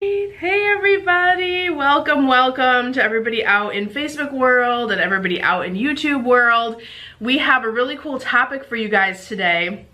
Hey everybody, welcome to everybody out in Facebook world and everybody out in YouTube world. We have a really cool topic for you guys today,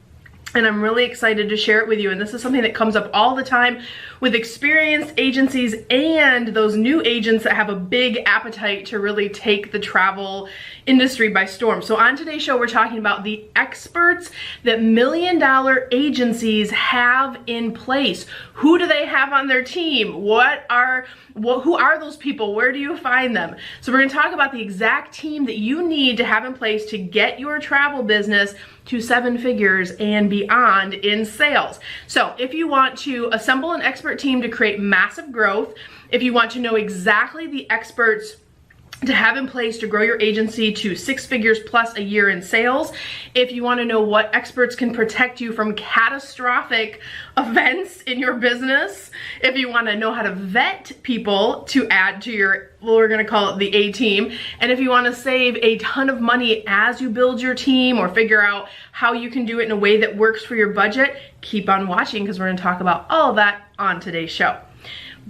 and I'm really excited to share it with you. And this is something that comes up all the time with experienced agencies and those new agents that have a big appetite to really take the travel industry by storm. So on today's show, we're talking about the experts that million-dollar agencies have in place. Who do they have on their team? Who are those people? Where do you find them? So we're going to talk about the exact team that you need to have in place to get your travel business to 7 figures and beyond in sales. So if you want to assemble an expert team to create massive growth, if you want to know exactly the experts to have in place to grow your agency to 6 figures plus a year in sales, if you want to know what experts can protect you from catastrophic events in your business, if you want to know how to vet people to add to your, well, we're going to call it the A team, and if you want to save a ton of money as you build your team or figure out how you can do it in a way that works for your budget, keep on watching because we're going to talk about all that on today's show.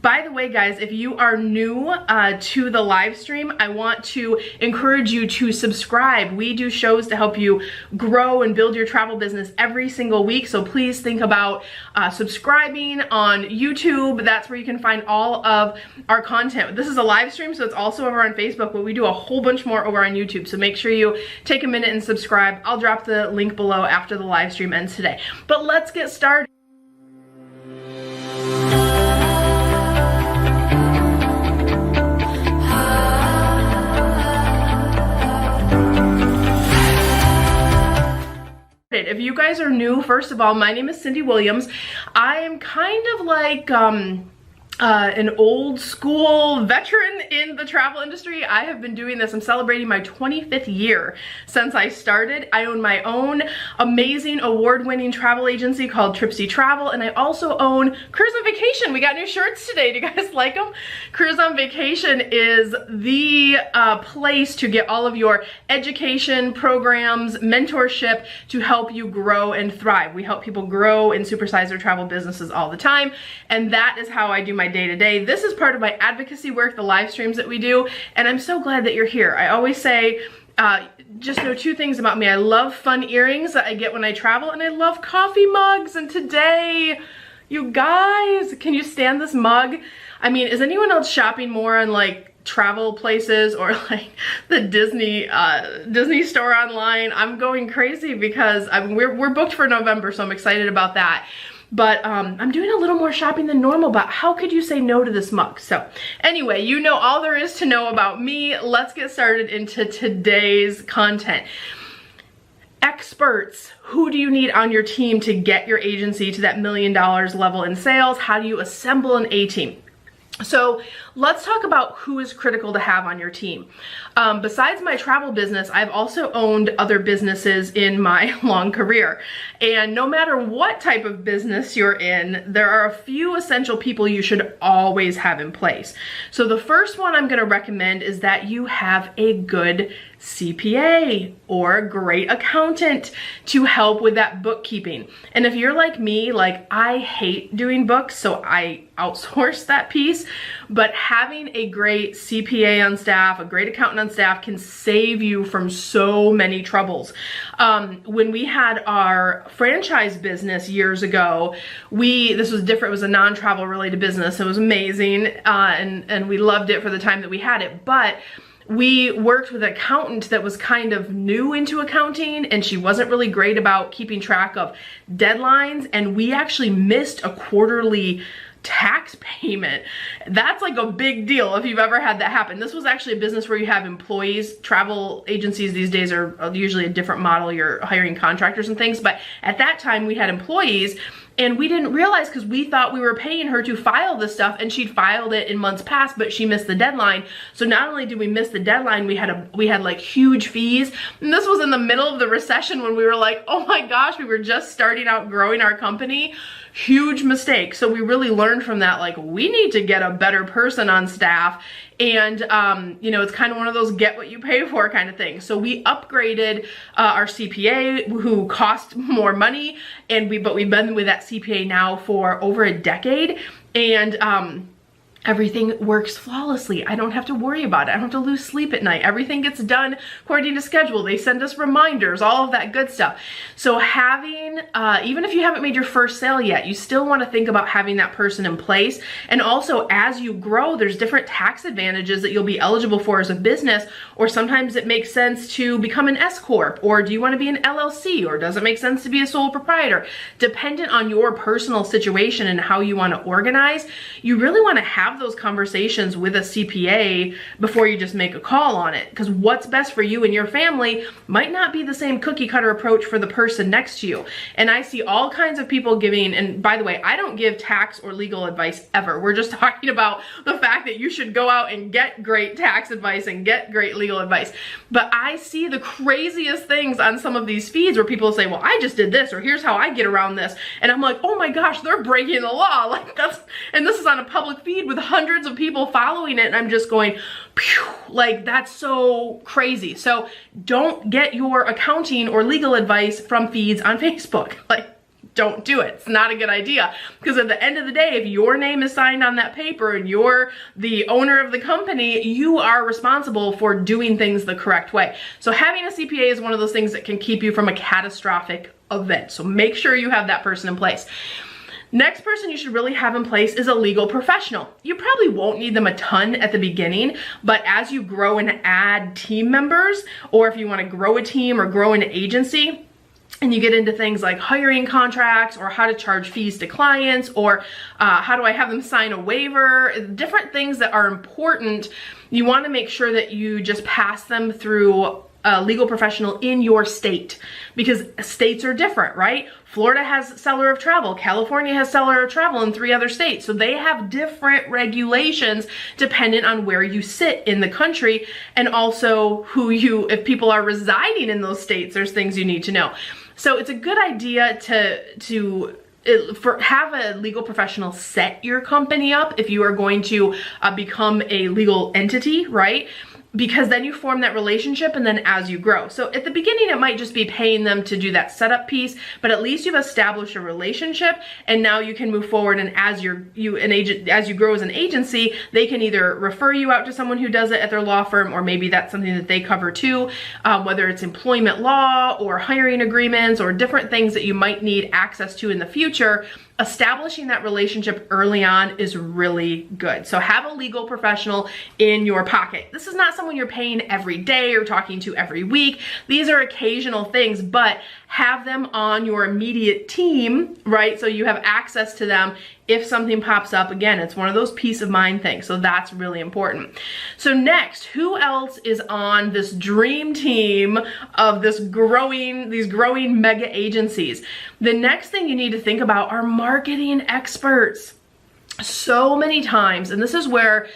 By the way, guys, if you are new to the live stream, I want to encourage you to subscribe. We do shows to help you grow and build your travel business every single week. So please think about subscribing on YouTube. That's where you can find all of our content. This is a live stream, so it's also over on Facebook, but we do a whole bunch more over on YouTube. So make sure you take a minute and subscribe. I'll drop the link below after the live stream ends today. But let's get started. If you guys are new, first of all, my name is Cindy Williams. I am kind of like an old school veteran in the travel industry. I have been doing this. I'm celebrating my 25th year since I started. I own my own amazing award-winning travel agency called Tripsy Travel, and I also own Cruise on Vacation. We got new shirts today. Do you guys like them? Cruise on Vacation is the place to get all of your education programs, mentorship to help you grow and thrive. We help people grow and supersize their travel businesses all the time, and that is how I do my day-to-day. This is part of my advocacy work, the live streams that we do, and I'm so glad that you're here. I always say, just know 2 things about me. I love fun earrings that I get when I travel, and I love coffee mugs. And today, you guys, can you stand this mug? I mean, is anyone else shopping more on like travel places or like the Disney store online? I'm going crazy because we're booked for November, so I'm excited about that. But I'm doing a little more shopping than normal, but how could you say no to this mug? So anyway, you know all there is to know about me. Let's get started into today's content. Experts. Who do you need on your team to get your agency to that $1 million level in sales? How do you assemble an A team? So let's talk about who is critical to have on your team. Besides my travel business, I've also owned other businesses in my long career. And no matter what type of business you're in, there are a few essential people you should always have in place. So the first one I'm going to recommend is that you have a good CPA or a great accountant to help with that bookkeeping. And if you're like me, like I hate doing books, so I outsource that piece, but having a great CPA on staff, a great accountant on staff can save you from so many troubles. When we had our franchise business years ago, this was different. It was a non-travel related business. It was amazing, and we loved it for the time that we had it, but we worked with an accountant that was kind of new into accounting, and she wasn't really great about keeping track of deadlines, and we actually missed a quarterly tax payment. That's like a big deal if you've ever had that happen. This was actually a business where you have employees. Travel agencies these days are usually a different model. You're hiring contractors and things, but at that time we had employees, and we didn't realize because we thought we were paying her to file this stuff, and she'd filed it in months past, but she missed the deadline. So not only did we miss the deadline, we had like huge fees. And this was in the middle of the recession when we were like, oh my gosh, we were just starting out growing our company. Huge mistake. So we really learned from that, like, we need to get a better person on staff. And, you know, it's kind of one of those get what you pay for kind of thing. So we upgraded our CPA, who cost more money, and but we've been with that CPA now for over a decade. and everything works flawlessly. I don't have to worry about it. I don't have to lose sleep at night. Everything gets done according to schedule. They send us reminders, all of that good stuff. So having, even if you haven't made your first sale yet, you still want to think about having that person in place. And also, as you grow, there's different tax advantages that you'll be eligible for as a business, or sometimes it makes sense to become an S Corp, or do you want to be an LLC, or does it make sense to be a sole proprietor? Dependent on your personal situation and how you want to organize, you really want to have those conversations with a CPA before you just make a call on it, because what's best for you and your family might not be the same cookie cutter approach for the person next to you. And I see all kinds of people giving, and by the way, I don't give tax or legal advice ever. We're just talking about the fact that you should go out and get great tax advice and get great legal advice. But I see the craziest things on some of these feeds where people say, well, I just did this, or here's how I get around this. And I'm like, oh my gosh, they're breaking the law. Like that's, and this is on a public feed with hundreds of people following it, and I'm just going, phew, like that's so crazy. So don't get your accounting or legal advice from feeds on Facebook. Like, don't do it. It's not a good idea, because at the end of the day, if your name is signed on that paper and you're the owner of the company, you are responsible for doing things the correct way. So having a CPA is one of those things that can keep you from a catastrophic event. So make sure you have that person in place. Next person you should really have in place is a legal professional. You probably won't need them a ton at the beginning, but as you grow and add team members, or if you want to grow a team or grow an agency, and you get into things like hiring contracts, or how to charge fees to clients, or how do I have them sign a waiver, different things that are important, you want to make sure that you just pass them through a legal professional in your state, because states are different, right? Florida has seller of travel, California has seller of travel in 3 other states. So they have different regulations dependent on where you sit in the country, and also if people are residing in those states, there's things you need to know. So it's a good idea to have a legal professional set your company up if you are going to become a legal entity, right? Because then you form that relationship, and then as you grow. So at the beginning, it might just be paying them to do that setup piece, but at least you've established a relationship, and now you can move forward. And as you grow as an agency, they can either refer you out to someone who does it at their law firm, or maybe that's something that they cover too, whether it's employment law or hiring agreements or different things that you might need access to in the future. Establishing that relationship early on is really good. So have a legal professional in your pocket. This is not someone you're paying every day or talking to every week. These are occasional things, but have them on your immediate team, right? So you have access to them if something pops up. Again, it's one of those peace of mind things. So that's really important. So next, who else is on this dream team of these growing mega agencies? The next thing you need to think about are marketing experts. So many times, and this is where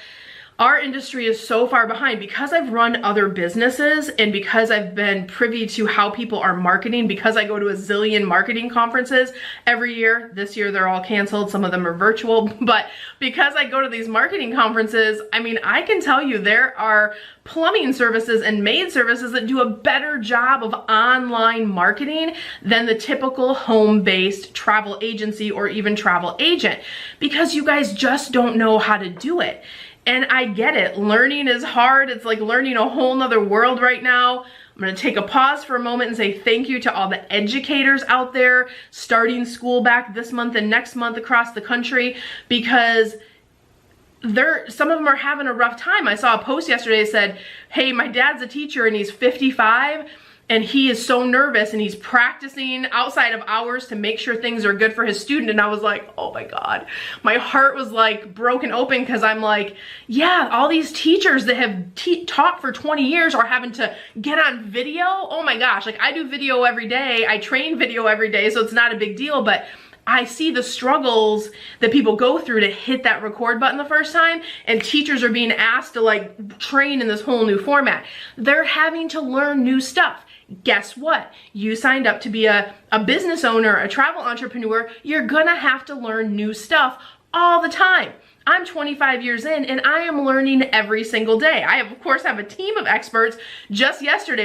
our industry is so far behind, because I've run other businesses and because I've been privy to how people are marketing, because I go to a zillion marketing conferences every year. This year they're all canceled, some of them are virtual, but because I go to these marketing conferences, I mean, I can tell you there are plumbing services and maid services that do a better job of online marketing than the typical home-based travel agency or even travel agent, because you guys just don't know how to do it. And I get it, learning is hard. It's like learning a whole nother world right now. I'm gonna take a pause for a moment and say thank you to all the educators out there starting school back this month and next month across the country, because some of them are having a rough time. I saw a post yesterday that said, hey, my dad's a teacher and he's 55, and he is so nervous and he's practicing outside of hours to make sure things are good for his student. And I was like, oh my God, my heart was like broken open, because I'm like, yeah, all these teachers that have taught for 20 years are having to get on video. Oh my gosh, like I do video every day. I train video every day, so it's not a big deal, but I see the struggles that people go through to hit that record button the first time, and teachers are being asked to like train in this whole new format. They're having to learn new stuff. Guess what? You signed up to be a business owner, a travel entrepreneur. You're gonna have to learn new stuff all the time. I'm 25 years in and I am learning every single day. I of course have a team of experts. Just yesterday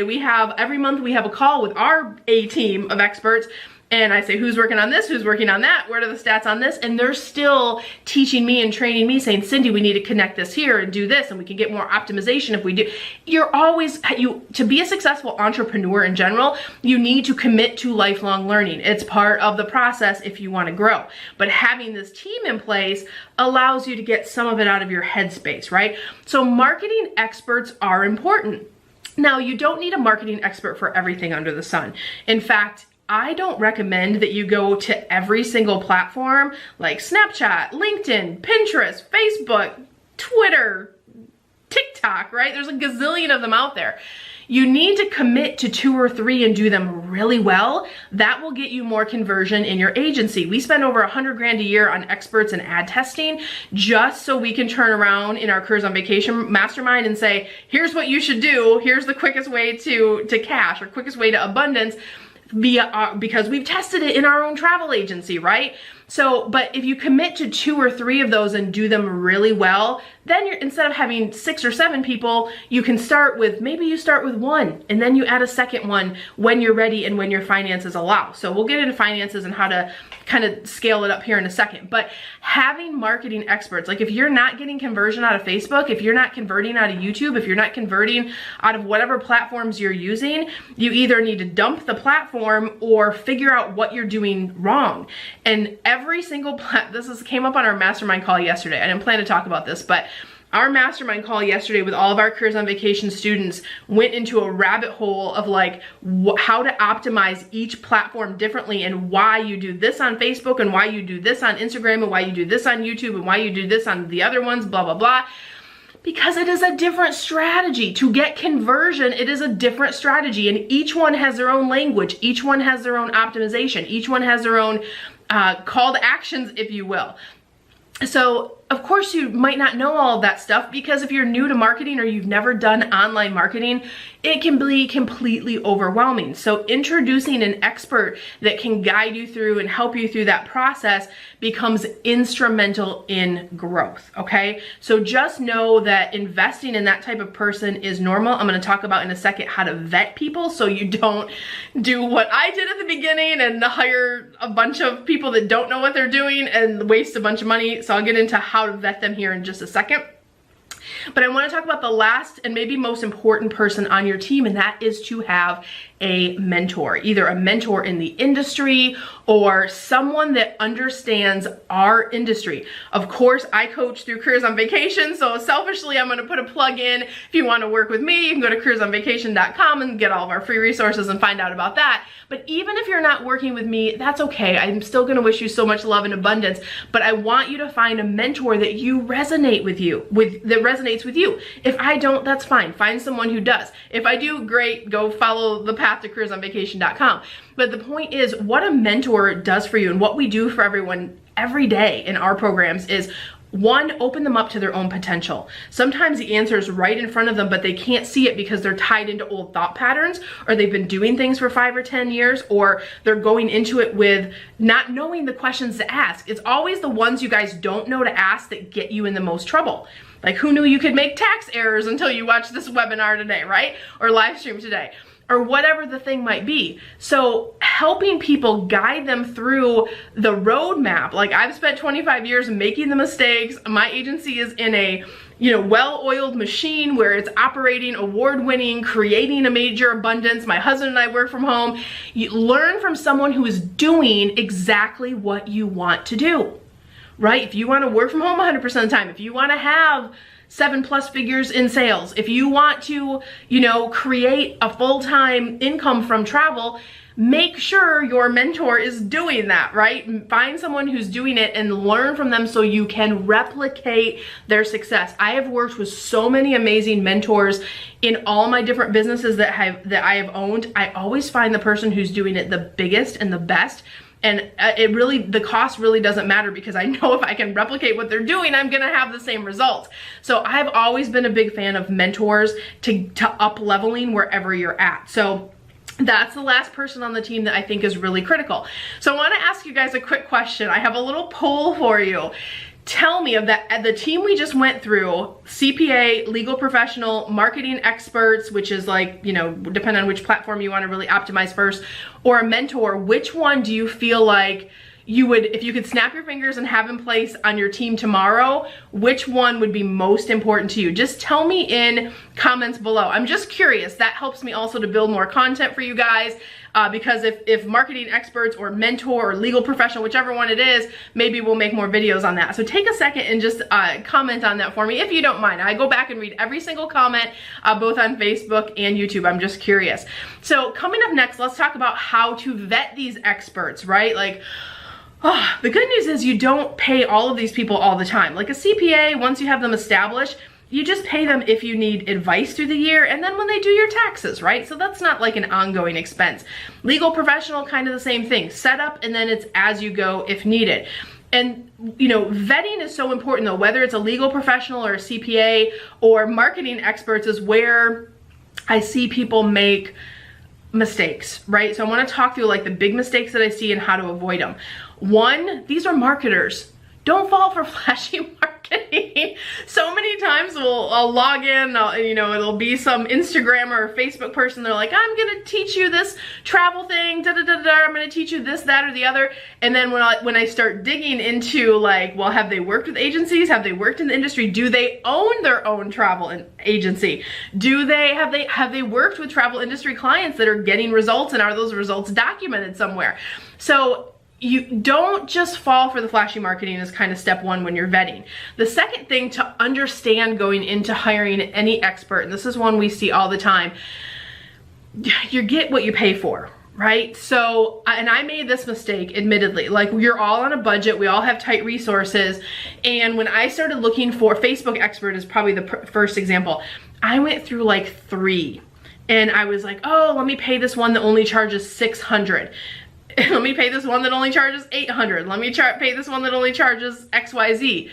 every month we have a call with our A team of experts, and I say, who's working on this? Who's working on that? What are the stats on this? And they're still teaching me and training me, saying, Cindy, we need to connect this here and do this, and we can get more optimization if we do. You're always, to be a successful entrepreneur in general, you need to commit to lifelong learning. It's part of the process if you want to grow. But having this team in place allows you to get some of it out of your headspace, right? So marketing experts are important. Now, you don't need a marketing expert for everything under the sun. In fact, I don't recommend that you go to every single platform like Snapchat, LinkedIn, Pinterest, Facebook, Twitter, TikTok, right? There's a gazillion of them out there. You need to commit to 2 or 3 and do them really well. That will get you more conversion in your agency. We spend over $100,000 a year on experts and ad testing just so we can turn around in our Careers on Vacation mastermind and say, here's what you should do. Here's the quickest way to cash or quickest way to abundance because we've tested it in our own travel agency, right? So, but if you commit to 2 or 3 of those and do them really well, then you're, instead of having 6 or 7 people, you can start with, maybe you start with 1 and then you add a second one when you're ready and when your finances allow. So we'll get into finances and how to kind of scale it up here in a second. But having marketing experts, like if you're not getting conversion out of Facebook, if you're not converting out of YouTube, if you're not converting out of whatever platforms you're using, you either need to dump the platform or figure out what you're doing wrong. And every single came up on our mastermind call yesterday. I didn't plan to talk about this, but our mastermind call yesterday with all of our Careers on Vacation students went into a rabbit hole of like how to optimize each platform differently and why you do this on Facebook and why you do this on Instagram and why you do this on YouTube and why you do this on the other ones, blah, blah, blah. Because it is a different strategy. To get conversion, it is a different strategy, and each one has their own language. Each one has their own optimization. Each one has their own call to actions, if you will. So of course you might not know all of that stuff, because if you're new to marketing or you've never done online marketing, it can be completely overwhelming. So introducing an expert that can guide you through and help you through that process becomes instrumental in growth, okay? So just know that investing in that type of person is normal. I'm gonna talk about in a second how to vet people so you don't do what I did at the beginning and hire a bunch of people that don't know what they're doing and waste a bunch of money. So I'll get into how to vet them here in just a second. But I want to talk about the last and maybe most important person on your team, and that is to have a mentor, either a mentor in the industry or someone that understands our industry. Of course, I coach through Careers on Vacation, so selfishly, I'm going to put a plug in. If you want to work with me, you can go to careersonvacation.com and get all of our free resources and find out about that. But even if you're not working with me, that's okay. I'm still going to wish you so much love and abundance, but I want you to find a mentor that you resonate with that resonates with you. If I don't, that's fine. Find someone who does. If I do, great. Go follow the path to careersonvacation.com. But the point is, what a mentor does for you and what we do for everyone every day in our programs is, 1, open them up to their own potential. Sometimes the answer is right in front of them, but they can't see it because they're tied into old thought patterns, or they've been doing things for 5 or 10 years, or they're going into it with not knowing the questions to ask. It's always the ones you guys don't know to ask that get you in the most trouble. Like, who knew you could make tax errors until you watched this webinar today, right? Or live stream today, or whatever the thing might be. So helping people, guide them through the roadmap. Like, I've spent 25 years making the mistakes. My agency is in a well-oiled machine where it's operating, award-winning, creating a major abundance. My husband and I work from home. You learn from someone who is doing exactly what you want to do, right? If you want to work from home 100% of the time, if you want to have 7+ figures in sales, if you want to, create a full-time income from travel, make sure your mentor is doing that, right? Find someone who's doing it and learn from them so you can replicate their success. I have worked with so many amazing mentors in all my different businesses that I have owned. I always find the person who's doing it the biggest and the best. And the cost really doesn't matter, because I know if I can replicate what they're doing, I'm gonna have the same results. So I've always been a big fan of mentors to up leveling wherever you're at. So that's the last person on the team that I think is really critical. So I wanna ask you guys a quick question. I have a little poll for you. tell me of that, the team we just went through, CPA, legal professional, marketing experts, which is like, you know, depending on which platform you want to really optimize first, or a mentor, which one do you feel like you would, if you could snap your fingers and have in place on your team tomorrow, which one would be most important to you? Just tell me in comments below. I'm just curious. That helps me also to build more content for you guys. Because if marketing experts or mentor or legal professional, whichever one it is, maybe we'll make more videos on that. So take a second and just comment on that for me if you don't mind. I go back and read every single comment, both on Facebook and YouTube. I'm just curious. So coming up next, let's talk about how to vet these experts, right? Like, the good news is you don't pay all of these people all the time. Like a CPA, once you have them established, you just pay them if you need advice through the year and then when they do your taxes, right? So that's not like an ongoing expense. Legal professional, kind of the same thing. Set up and then it's as you go if needed. And you know, vetting is so important though, whether it's a legal professional or a CPA or marketing experts is where I see people make mistakes, right? So I want to talk through like the big mistakes that I see and how to avoid them. One, these are marketers. Don't fall for flashy marketing. So many times I'll log in, you know, it'll be some Instagrammer or Facebook person. They're like, I'm gonna teach you this travel thing, da da da da. I'm gonna teach you this, that, or the other. And then when I start digging into like, well, have they worked with agencies? Have they worked in the industry? Do they own their own travel agency? Have they worked with travel industry clients that are getting results, and are those results documented somewhere? So you don't just fall for the flashy marketing is kind of step one when you're vetting. The second thing to understand going into hiring any expert, and this is one we see all the time, you get what you pay for, right? So, and I made this mistake, admittedly, like you're all on a budget, we all have tight resources. And when I started looking for Facebook expert is probably the first example, I went through like 3 and I was like, oh, let me pay this one that only charges $600. Let me pay this one that only charges $800. Let me pay this one that only charges XYZ.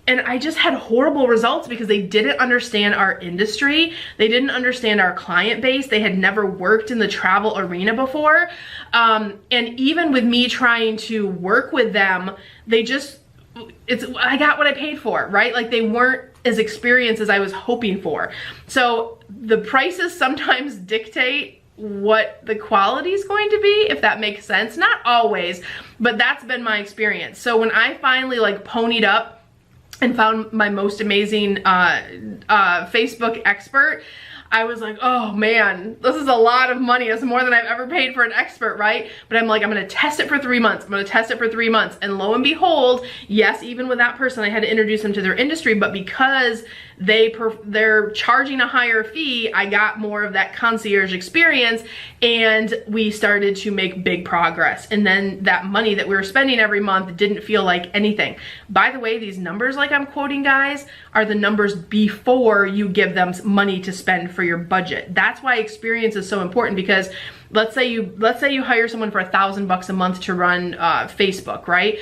And I just had horrible results because they didn't understand our industry. They didn't understand our client base. They had never worked in the travel arena before. And even with me trying to work with them, I got what I paid for, right? Like they weren't as experienced as I was hoping for. So the prices sometimes dictate what the quality is going to be, if that makes sense. Not always, but that's been my experience. So when I finally like ponied up and found my most amazing Facebook expert, I was like, oh man, this is a lot of money. It's more than I've ever paid for an expert, right? But I'm like, I'm gonna test it for 3 months. I'm gonna test it for 3 months. And lo and behold, yes, even with that person, I had to introduce them to their industry, but because they're charging a higher fee, I got more of that concierge experience and we started to make big progress. And then that money that we were spending every month didn't feel like anything. By the way, these numbers like I'm quoting, guys, are the numbers before you give them money to spend for your budget. That's why experience is so important, because let's say you hire someone for $1,000 a month to run Facebook, right?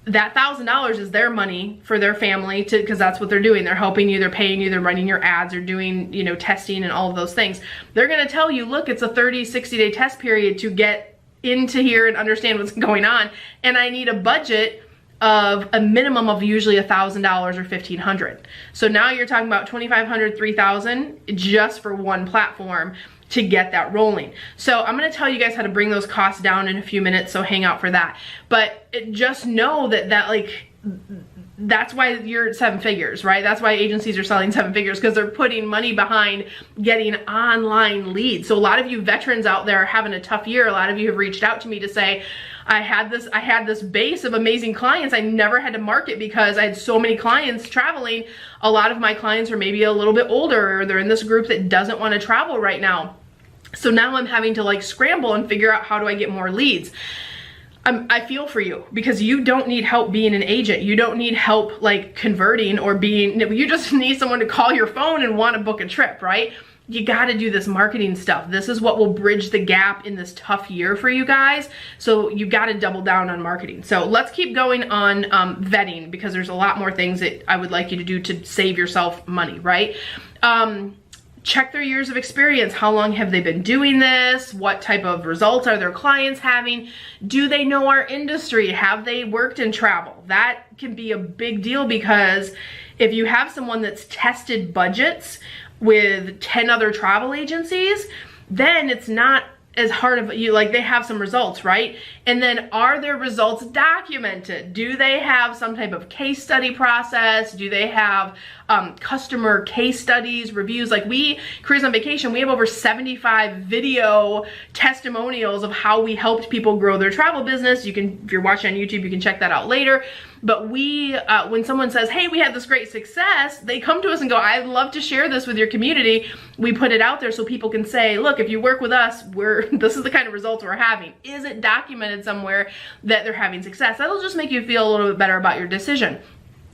That $1,000 is their money for their family, because that's what they're doing. They're helping you, they're paying you, they're running your ads, they're doing, you know, testing and all of those things. They're gonna tell you, look, it's a 30, 60-day test period to get into here and understand what's going on. And I need a budget of a minimum of usually $1,000 or $1,500. So now you're talking about $2,500, $3,000 just for one platform to get that rolling. So I'm gonna tell you guys how to bring those costs down in a few minutes, so hang out for that. But just know that that's why you're at 7 figures, right? That's why agencies are selling 7 figures, because they're putting money behind getting online leads. So a lot of you veterans out there are having a tough year. A lot of you have reached out to me to say, I had this base of amazing clients. I never had to market because I had so many clients traveling. A lot of my clients are maybe a little bit older, or they're in this group that doesn't want to travel right now. So now I'm having to like scramble and figure out, how do I get more leads? I feel for you, because you don't need help being an agent. You don't need help like converting or you just need someone to call your phone and want to book a trip, right? You got to do this marketing stuff. This is what will bridge the gap in this tough year for you guys. So you got to double down on marketing. So let's keep going on vetting, because there's a lot more things that I would like you to do to save yourself money, right? check their years of experience. How long have they been doing this? What type of results are their clients having? Do they know our industry? Have they worked in travel? That can be a big deal, because if you have someone that's tested budgets with 10 other travel agencies, then it's not as hard of you, like they have some results, right? And then are their results documented? Do they have some type of case study process? Do they have customer case studies, reviews? Like Careers on Vacation, we have over 75 video testimonials of how we helped people grow their travel business. You can, if you're watching on YouTube, you can check that out later. But when someone says, hey, we had this great success, they come to us and go, I'd love to share this with your community. We put it out there so people can say, look, if you work with us, this is the kind of results we're having. Is it documented somewhere that they're having success? That'll just make you feel a little bit better about your decision.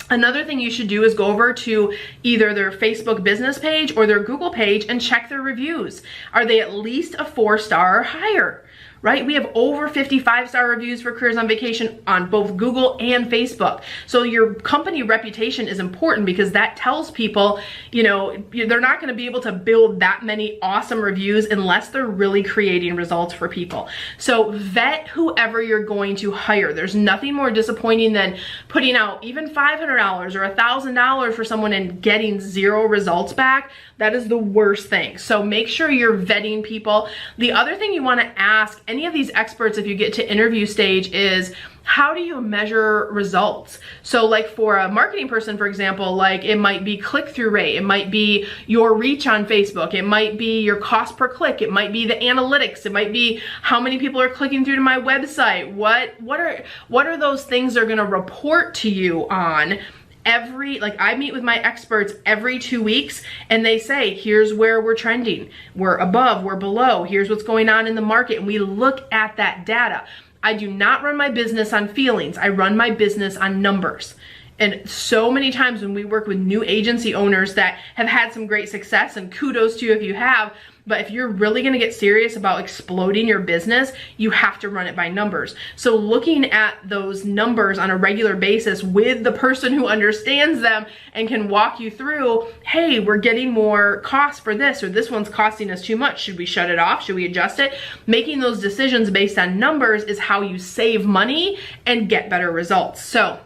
Another thing you should do is go over to either their Facebook business page or their Google page and check their reviews. Are they at least a 4-star or higher? Right? We have over 55-star reviews for Careers on Vacation on both Google and Facebook. So your company reputation is important, because that tells people, you know, they're not going to be able to build that many awesome reviews unless they're really creating results for people. So vet whoever you're going to hire. There's nothing more disappointing than putting out even $500 or $1,000 for someone and getting 0 results back. That is the worst thing. So make sure you're vetting people. The other thing you want to ask any of these experts if you get to interview stage is, how do you measure results? So like for a marketing person, for example, like it might be click-through rate, it might be your reach on Facebook, it might be your cost per click, it might be the analytics, it might be how many people are clicking through to my website. What are those things they're gonna report to you on? Like I meet with my experts every 2 weeks, and they say, here's where we're trending. We're above, we're below, here's what's going on in the market. And we look at that data. I do not run my business on feelings. I run my business on numbers. And so many times when we work with new agency owners that have had some great success, and kudos to you if you have, but if you're really gonna get serious about exploding your business, you have to run it by numbers. So looking at those numbers on a regular basis with the person who understands them and can walk you through, hey, we're getting more cost for this, or this one's costing us too much. Should we shut it off? Should we adjust it? Making those decisions based on numbers is how you save money and get better results. So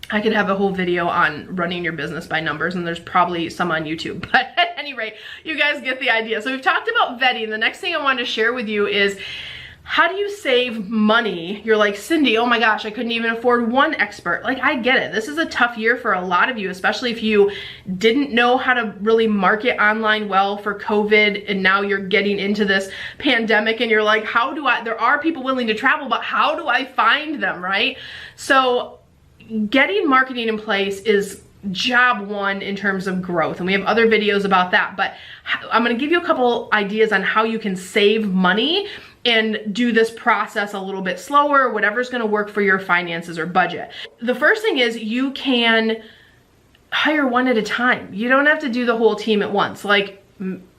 I could have a whole video on running your business by numbers, and there's probably some on YouTube, but at any rate, you guys get the idea. So we've talked about vetting. The next thing I wanted to share with you is, how do you save money? You're like, Cindy, oh my gosh, I couldn't even afford one expert. Like, I get it. This is a tough year for a lot of you, especially if you didn't know how to really market online well for COVID, and now you're getting into this pandemic and you're like, there are people willing to travel, but how do I find them, right? So getting marketing in place is job one in terms of growth, and we have other videos about that, but I'm going to give you a couple ideas on how you can save money and do this process a little bit slower, whatever's going to work for your finances or budget. The first thing is, you can hire one at a time. You don't have to do the whole team at once. Like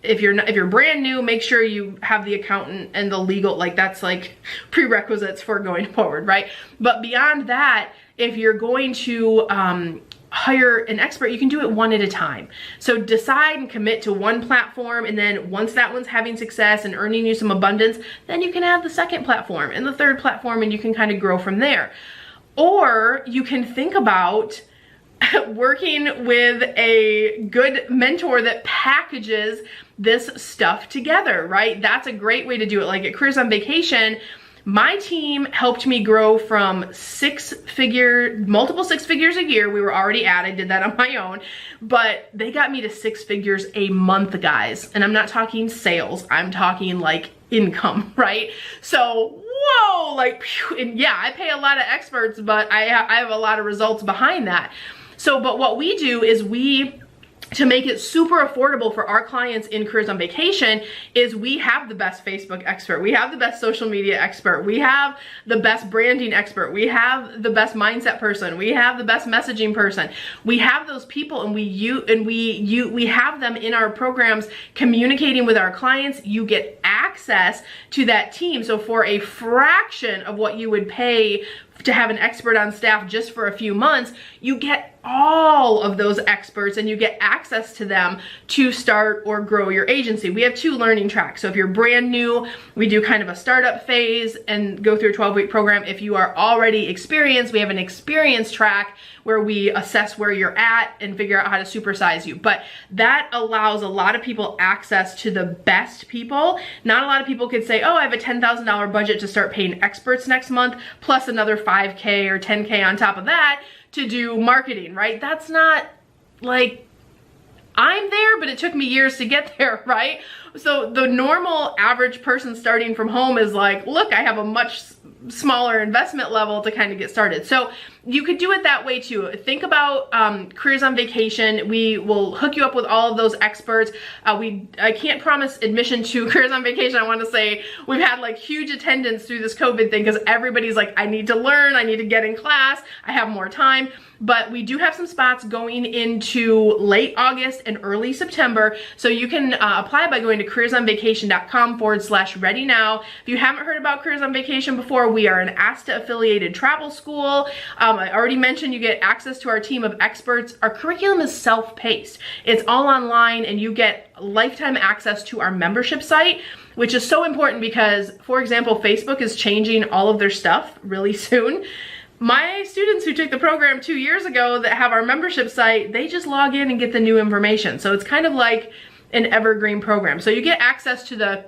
if you're brand new, make sure you have the accountant and the legal, like that's like prerequisites for going forward, right? But beyond that, if you're going to hire an expert, you can do it one at a time. So decide and commit to one platform, and then once that one's having success and earning you some abundance, then you can add the second platform and the third platform, and you can kind of grow from there. Or you can think about working with a good mentor that packages this stuff together, right? That's a great way to do it. Like at Careers on Vacation, my team helped me grow from multiple 6 figures a year. We were already at, I did that on my own, but they got me to 6 figures a month, guys. And I'm not talking sales, I'm talking like income, right? So, whoa, like, and yeah, I pay a lot of experts, but I have a lot of results behind that. So, but what we do is to make it super affordable for our clients in Careers on Vacation, is we have the best Facebook expert, we have the best social media expert, we have the best branding expert, we have the best mindset person, we have the best messaging person. We have those people, and we have them in our programs communicating with our clients. You get access to that team. So for a fraction of what you would pay to have an expert on staff just for a few months, you get all of those experts and you get access to them to start or grow your agency. We have 2 learning tracks. So if you're brand new, we do kind of a startup phase and go through a 12-week program. If you are already experienced, we have an experience track where we assess where you're at and figure out how to supersize you. But that allows a lot of people access to the best people. Not a lot of people could say, oh, I have a $10,000 budget to start paying experts next month, plus another $5K or $10K on top of that to do marketing, right? That's not like, I'm there, but it took me years to get there, right? So the normal average person starting from home is like, look, I have a much smaller investment level to kind of get started. So you could do it that way too. Think about Careers on Vacation. We will hook you up with all of those experts. I can't promise admission to Careers on Vacation. I want to say we've had like huge attendance through this COVID thing because everybody's like, I need to learn, I need to get in class, I have more time. But we do have some spots going into late August and early September. So you can apply by going to careersonvacation.com/ready now. If you haven't heard about Careers on Vacation before, we are an ASTA affiliated travel school. I already mentioned you get access to our team of experts. Our curriculum is self-paced. It's all online and you get lifetime access to our membership site, which is so important because, for example, Facebook is changing all of their stuff really soon. My students who took the program 2 years ago that have our membership site, they just log in and get the new information. So it's kind of like an evergreen program. So you get access to the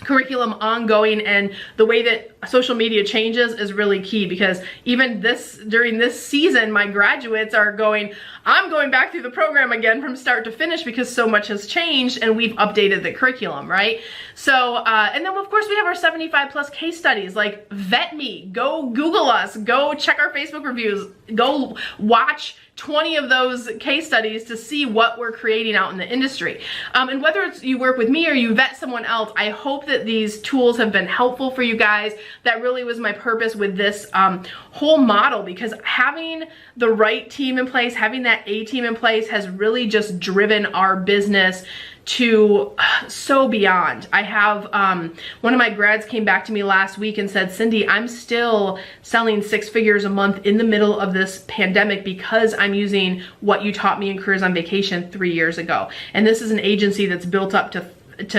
curriculum ongoing, and the way that social media changes is really key because even during this season, my graduates are going, I'm going back through the program again from start to finish because so much has changed and we've updated the curriculum, right? So, and then of course we have our 75+ case studies, like vet me, go Google us, go check our Facebook reviews, go watch 20 of those case studies to see what we're creating out in the industry. And whether it's you work with me or you vet someone else, I hope that these tools have been helpful for you guys. That really was my purpose with this whole model, because having the right team in place, having that A team in place has really just driven our business to so beyond. I have, one of my grads came back to me last week and said, Cindy, I'm still selling 6 figures a month in the middle of this pandemic because I'm using what you taught me in Careers on Vacation 3 years ago. And this is an agency that's built up to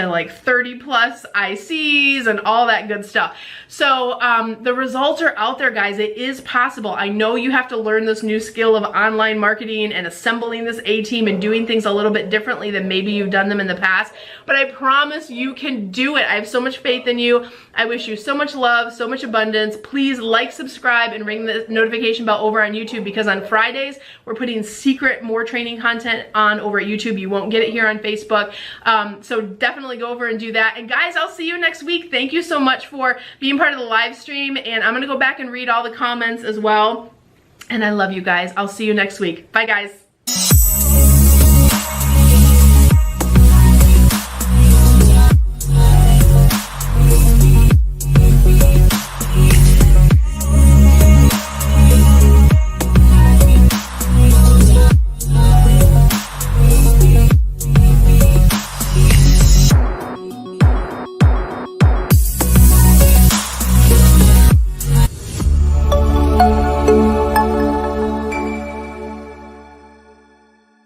like 30+ ICs and all that good stuff. So the results are out there, guys. It is possible. I know you have to learn this new skill of online marketing and assembling this A team and doing things a little bit differently than maybe you've done them in the past, but I promise you can do it. I have so much faith in you. I wish you so much love, so much abundance. Please like, subscribe, and ring the notification bell over on YouTube, because on Fridays, we're putting secret, more training content on over at YouTube. You won't get it here on Facebook. So definitely go over and do that. And guys, I'll see you next week. Thank you so much for being part of the live stream. And I'm gonna go back and read all the comments as well. And I love you guys. I'll see you next week. Bye, guys.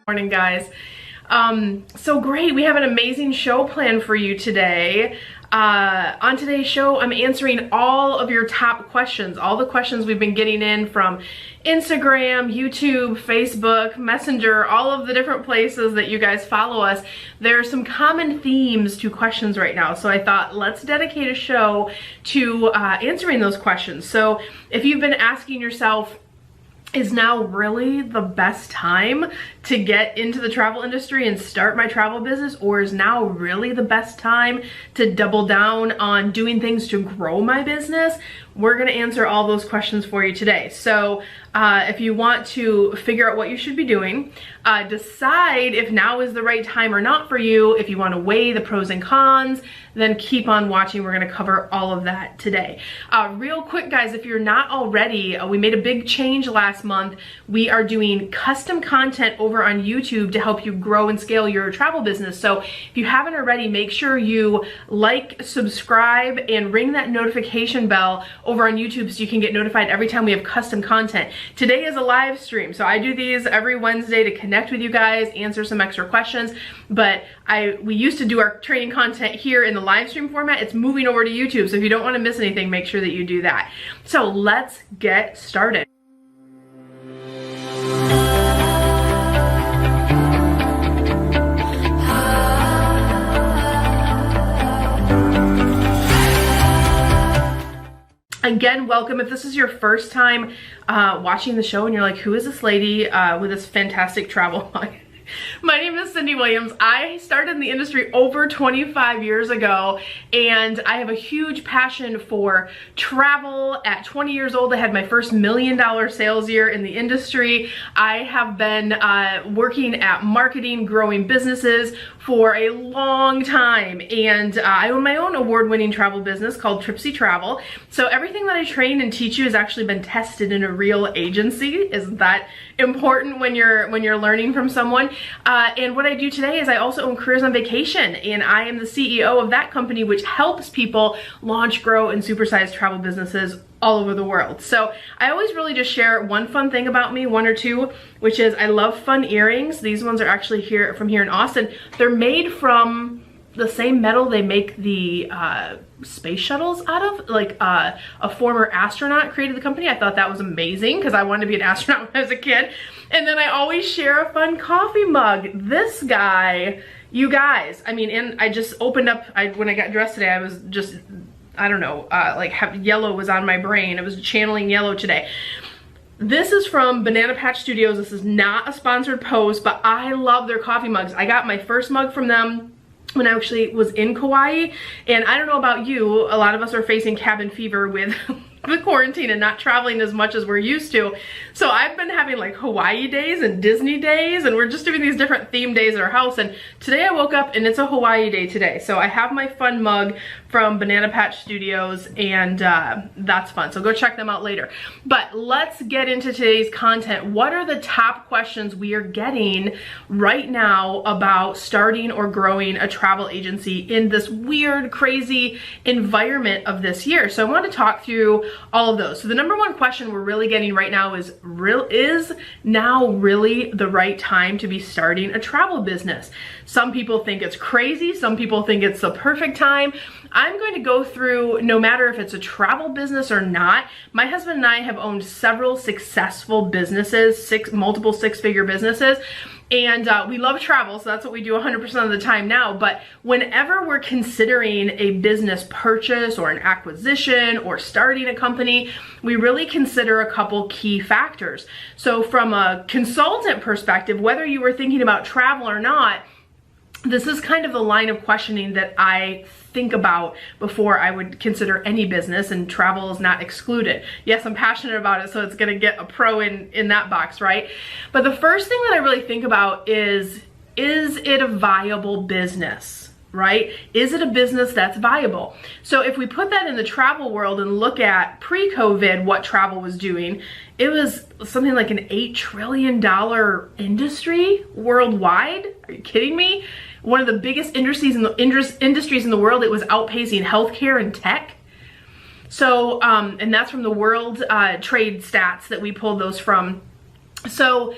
Morning, guys. So great, we have an amazing show planned for you today. On today's show, I'm answering all of your top questions, all the questions we've been getting in from Instagram, YouTube, Facebook, Messenger, all of the different places that you guys follow us. There are some common themes to questions right now, so I thought let's dedicate a show to answering those questions. So if you've been asking yourself, is now really the best time to get into the travel industry and start my travel business, or is now really the best time to double down on doing things to grow my business? We're gonna answer all those questions for you today. So if you want to figure out what you should be doing, decide if now is the right time or not for you, if you wanna weigh the pros and cons, then keep on watching. We're gonna cover all of that today. Real quick, guys, if you're not already, we made a big change last month. We are doing custom content over on YouTube to help you grow and scale your travel business. So if you haven't already, make sure you like, subscribe, and ring that notification bell over on YouTube so you can get notified every time we have custom content. Today is a live stream, so I do these every Wednesday to connect with you guys, answer some extra questions, but we used to do our training content here in the live stream format. It's moving over to YouTube, so if you don't want to miss anything, make sure that you do that. So let's get started. Again, welcome. If this is your first time watching the show and you're like, who is this lady with this fantastic travel mug? My name is Cindy Williams. I started in the industry over 25 years ago, and I have a huge passion for travel. At 20 years old, I had my first $1 million sales year in the industry. I have been working at marketing, growing businesses for a long time, and I own my own award-winning travel business called Tripsy Travel. So everything that I train and teach you has actually been tested in a real agency. Isn't that important when you're learning from someone? And what I do today is I also own Careers on Vacation, and I am the CEO of that company, which helps people launch, grow, and supersize travel businesses all over the world. So I always really just share one fun thing about me, one or two, which is I love fun earrings. These ones are actually from here in Austin. They're made from the same metal they make the space shuttles out of. Like a former astronaut created the company. I thought that was amazing because I wanted to be an astronaut when I was a kid. And then I always share a fun coffee mug. This guy, you guys, I mean, and I just opened up, when I got dressed today, I was just, I don't know, yellow was on my brain. I was channeling yellow today. This is from Banana Patch Studios. This is not a sponsored post, but I love their coffee mugs. I got my first mug from them when I actually was in Kauai, and I don't know about you, a lot of us are facing cabin fever with the quarantine and not traveling as much as we're used to. So I've been having like Hawaii days and Disney days, and we're just doing these different theme days at our house, and today I woke up and it's a Hawaii day today. So I have my fun mug from Banana Patch Studios, and that's fun. So go check them out later. But let's get into today's content. What are the top questions we are getting right now about starting or growing a travel agency in this weird, crazy environment of this year? So I want to talk through all of those. So the number one question we're really getting right now is now really the right time to be starting a travel business? Some people think it's crazy. Some people think it's the perfect time. I'm going to go through, no matter if it's a travel business or not. My husband and I have owned several successful businesses, multiple six-figure businesses. And we love travel, so that's what we do 100% of the time now. But whenever we're considering a business purchase or an acquisition or starting a company, we really consider a couple key factors. So from a consultant perspective, whether you were thinking about travel or not, this is kind of the line of questioning that I think about before I would consider any business, and travel is not excluded. Yes, I'm passionate about it, so it's gonna get a pro in that box, right? But the first thing that I really think about is it a viable business, right? Is it a business that's viable? So if we put that in the travel world and look at pre-COVID, what travel was doing, it was something like an $8 trillion industry worldwide. Are you kidding me? One of the biggest industries in the world. It was outpacing healthcare and tech. So, and that's from the World Trade stats that we pulled those from. So,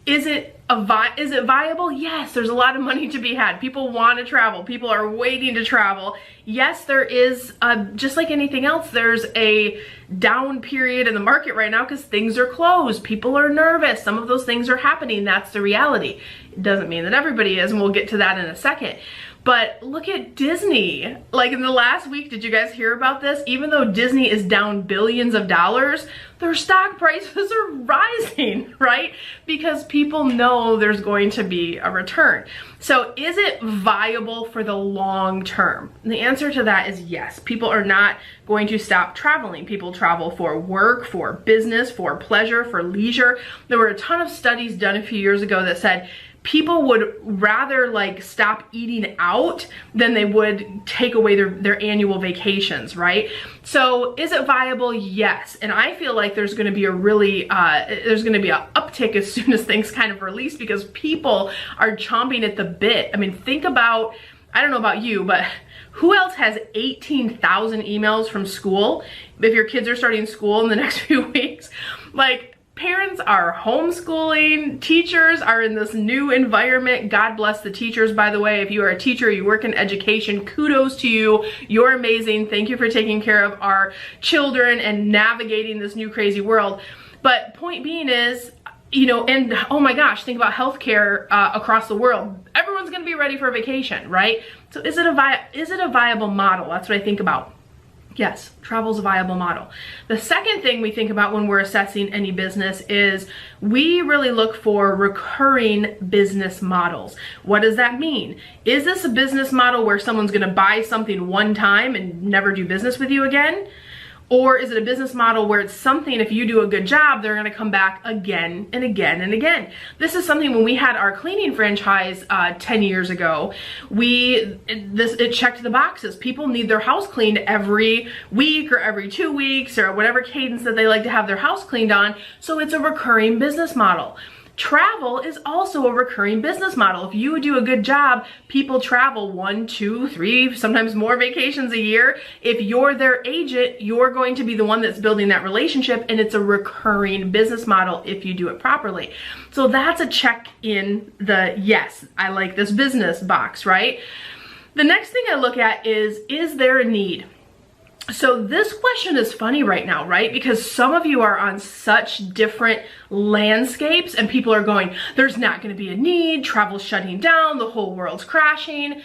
is it viable? Yes, there's a lot of money to be had. People want to travel. People are waiting to travel. Yes, there is, just like anything else, there's a down period in the market right now because things are closed. People are nervous. Some of those things are happening. That's the reality. It doesn't mean that everybody is, and we'll get to that in a second. But look at Disney. Like in the last week, did you guys hear about this? Even though Disney is down billions of dollars, their stock prices are rising, right? Because people know there's going to be a return. So is it viable for the long term? And the answer to that is yes. People are not going to stop traveling. People travel for work, for business, for pleasure, for leisure. There were a ton of studies done a few years ago that said people would rather like stop eating out than they would take away their annual vacations, right? So is it viable? Yes. And I feel like there's going to be a really, there's going to be an uptick as soon as things kind of release because people are chomping at the bit. I mean, think about I don't know about you, but who else has 18,000 emails from school if your kids are starting school in the next few weeks? Like, parents are homeschooling, teachers are in this new environment. God bless the teachers, by the way. If you are a teacher, you work in education, kudos to you. You're amazing. Thank you for taking care of our children and navigating this new crazy world. But point being is, you know, and oh my gosh, think about healthcare across the world. Everyone's gonna be ready for a vacation, right? So is it a viable model? That's what I think about. Yes, travel is a viable model. The second thing we think about when we're assessing any business is we really look for recurring business models. What does that mean? Is this a business model where someone's gonna buy something one time and never do business with you again? Or is it a business model where it's something, if you do a good job, they're gonna come back again and again and again? This is something when we had our cleaning franchise 10 years ago, it checked the boxes. People need their house cleaned every week or every 2 weeks or whatever cadence that they like to have their house cleaned on. So it's a recurring business model. Travel is also a recurring business model. If you do a good job, people travel 1, 2, 3, sometimes more vacations a year. If you're their agent, you're going to be the one that's building that relationship, and it's a recurring business model if you do it properly. So that's a check in the yes, I like this business box, right? The next thing I look at is there a need? So this question is funny right now, right? Because some of you are on such different landscapes and people are going, there's not going to be a need, travel's shutting down, the whole world's crashing.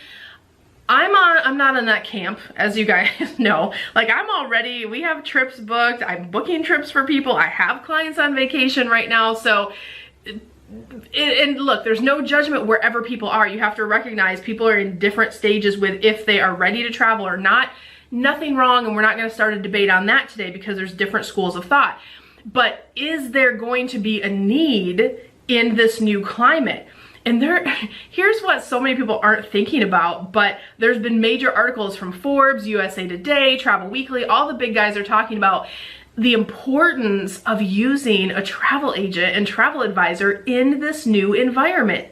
I'm not in that camp, as you guys know. Like, we have trips booked, I'm booking trips for people, I have clients on vacation right now, so and look, there's no judgment wherever people are. You have to recognize people are in different stages with if they are ready to travel or not. Nothing wrong, and we're not going to start a debate on that today because there's different schools of thought. But is there going to be a need in this new climate? And here's what so many people aren't thinking about, but there's been major articles from Forbes, USA Today, Travel Weekly, all the big guys are talking about the importance of using a travel agent and travel advisor in this new environment.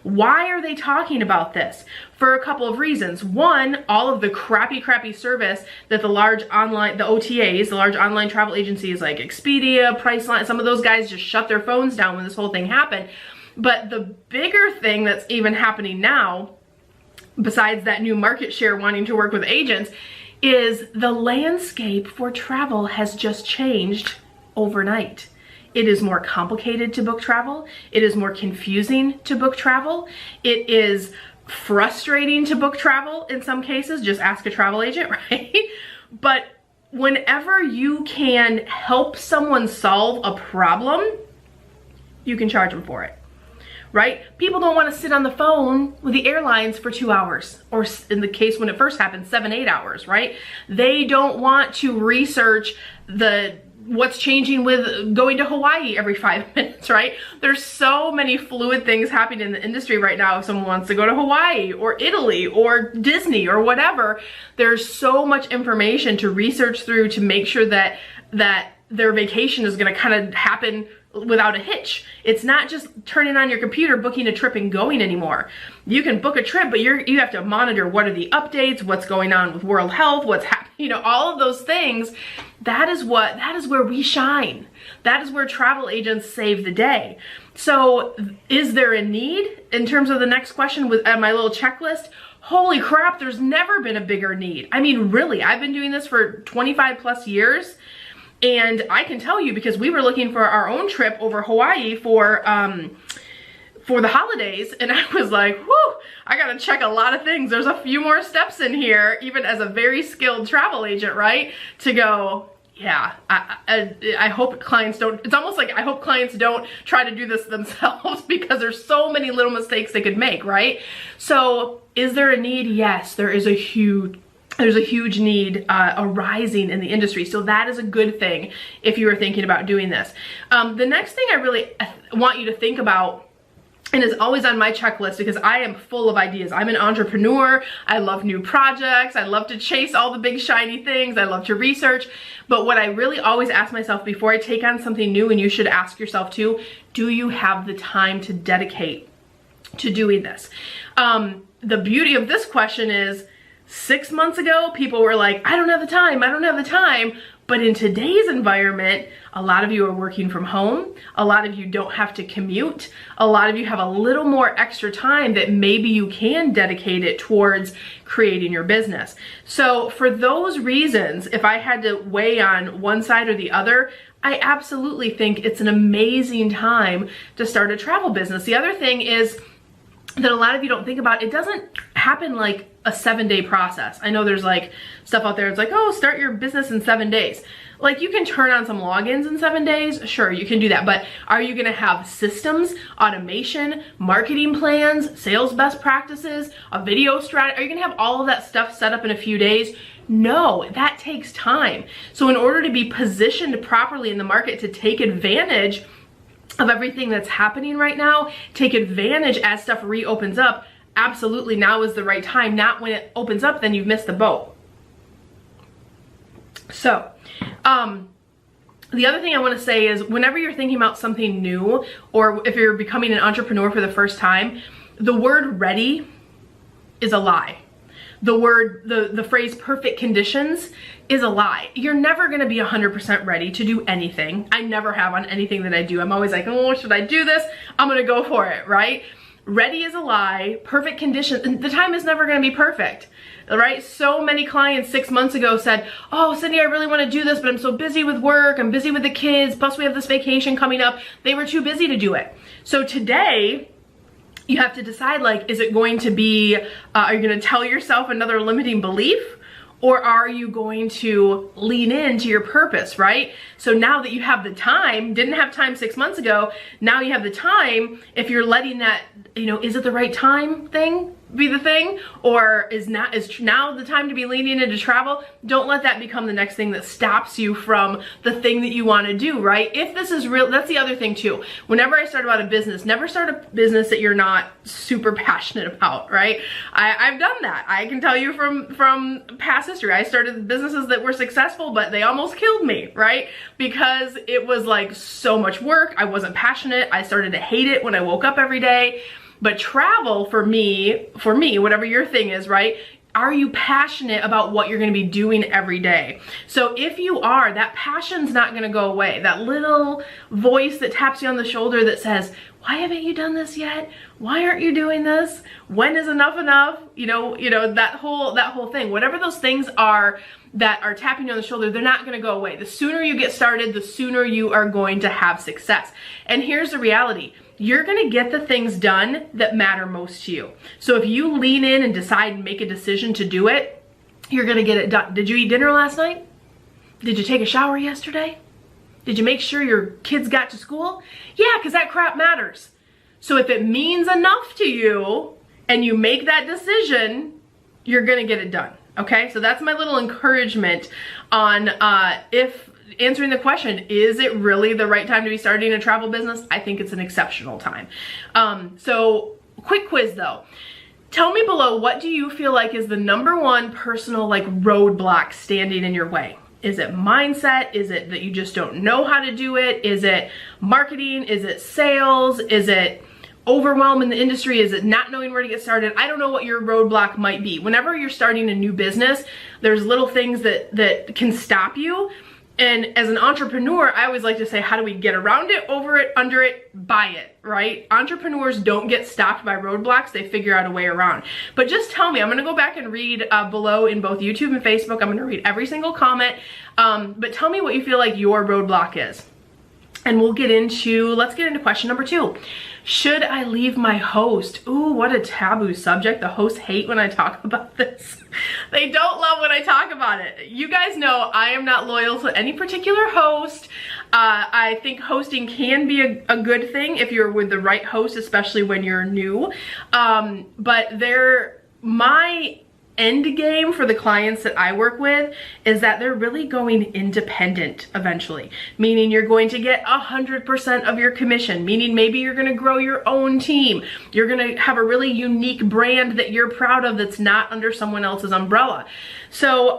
Why are they talking about this? For a couple of reasons. One, all of the crappy service that the OTAs, the large online travel agencies like Expedia, Priceline, some of those guys just shut their phones down when this whole thing happened. But the bigger thing that's even happening now, besides that new market share wanting to work with agents, is the landscape for travel has just changed overnight. It is more complicated to book travel. It is more confusing to book travel. It is frustrating to book travel in some cases. Just ask a travel agent, right? But whenever you can help someone solve a problem, you can charge them for it, right? People don't want to sit on the phone with the airlines for 2 hours, or in the case when it first happened, 7, 8 hours, right? They don't want to research what's changing with going to Hawaii every 5 minutes, right? There's so many fluid things happening in the industry right now. If someone wants to go to Hawaii or Italy or Disney or whatever, there's so much information to research through to make sure that their vacation is gonna kind of happen without a hitch. It's not just turning on your computer, booking a trip and going anymore. You can book a trip, but you have to monitor what are the updates, what's going on with world health, what's happening, you know, all of those things. That is where we shine. That is where travel agents save the day. So is there a need in terms of the next question with my little checklist? Holy crap, there's never been a bigger need. I mean, really, I've been doing this for 25 plus years. And I can tell you, because we were looking for our own trip over Hawaii for the holidays, and I was like, whew, I gotta check a lot of things. There's a few more steps in here, even as a very skilled travel agent, right? To go, yeah, I hope clients don't, it's almost like I hope clients don't try to do this themselves because there's so many little mistakes they could make, right? So is there a need? Yes, there's a huge need arising in the industry. So that is a good thing if you are thinking about doing this. The next thing I really want you to think about, and is always on my checklist because I am full of ideas. I'm an entrepreneur. I love new projects. I love to chase all the big shiny things. I love to research. But what I really always ask myself before I take on something new, and you should ask yourself too, do you have the time to dedicate to doing this. The beauty of this question is 6 months ago, people were like, I don't have the time, I don't have the time. But in today's environment, a lot of you are working from home. A lot of you don't have to commute. A lot of you have a little more extra time that maybe you can dedicate it towards creating your business. So for those reasons, if I had to weigh on one side or the other, I absolutely think it's an amazing time to start a travel business. The other thing is that a lot of you don't think about, it doesn't happen like a 7-day process. I know there's like stuff out there, it's like, oh, start your business in 7 days. Like you can turn on some logins in 7 days, sure, you can do that, but are you gonna have systems, automation, marketing plans, sales best practices, a video strategy? Are you gonna have all of that stuff set up in a few days? No, that takes time. So in order to be positioned properly in the market to take advantage of everything that's happening right now, take advantage as stuff reopens up, absolutely now is the right time. Not when it opens up, then you've missed the boat. So, the other thing I want to say is whenever you're thinking about something new, or if you're becoming an entrepreneur for the first time, the word ready is a lie. The phrase perfect conditions is a lie. You're never gonna be 100% ready to do anything. I never have on anything that I do. I'm always like, oh, should I do this? I'm gonna go for it, right? Ready is a lie. Perfect conditions, the time is never gonna be perfect, right? So many clients 6 months ago said, oh, Cindy, I really wanna do this, but I'm so busy with work, I'm busy with the kids, plus we have this vacation coming up. They were too busy to do it. So today, you have to decide, like, is it going to be, are you gonna tell yourself another limiting belief? Or are you going to lean into your purpose, right? So now that you have the time, didn't have time 6 months ago, now you have the time, if you're letting that, you know, is it the right time thing be the thing? Or is now the time to be leaning into travel? Don't let that become the next thing that stops you from the thing that you want to do, right? If this is real, that's the other thing too. Whenever I start about a business, never start a business that you're not super passionate about, right? I've done that. I can tell you from past history. I started businesses that were successful, but they almost killed me, right? Because it was like so much work. I wasn't passionate. I started to hate it when I woke up every day. But travel for me, whatever your thing is, right? Are you passionate about what you're gonna be doing every day? So if you are, that passion's not gonna go away. That little voice that taps you on the shoulder that says, why haven't you done this yet? Why aren't you doing this? When is enough enough? You know, that whole thing. Whatever those things are that are tapping you on the shoulder, they're not gonna go away. The sooner you get started, the sooner you are going to have success. And here's the reality. You're gonna get the things done that matter most to you. So if you lean in and decide and make a decision to do it, you're gonna get it done. Did you eat dinner last night? Did you take a shower yesterday? Did you make sure your kids got to school? Yeah, because that crap matters. So if it means enough to you and you make that decision, you're gonna get it done, okay? So that's my little encouragement on if answering the question, is it really the right time to be starting a travel business? I think it's an exceptional time. So quick quiz though. Tell me below, what do you feel like is the #1 personal like roadblock standing in your way? Is it mindset? Is it that you just don't know how to do it? Is it marketing? Is it sales? Is it overwhelm in the industry? Is it not knowing where to get started? I don't know what your roadblock might be. Whenever you're starting a new business, there's little things that can stop you. And as an entrepreneur, I always like to say, how do we get around it, over it, under it, by it, right? Entrepreneurs don't get stopped by roadblocks. They figure out a way around. But just tell me, I'm gonna go back and read below in both YouTube and Facebook. I'm gonna read every single comment. But tell me what you feel like your roadblock is. And let's get into question #2. Should I leave my host? Ooh, what a taboo subject. The hosts hate when I talk about this. They don't love when I talk about it. You guys know I am not loyal to any particular host. I think hosting can be a good thing if you're with the right host, especially when you're new. But my end game for the clients that I work with is that they're really going independent eventually, meaning you're going to get 100% of your commission, meaning maybe you're going to grow your own team. You're going to have a really unique brand that you're proud of that's not under someone else's umbrella. So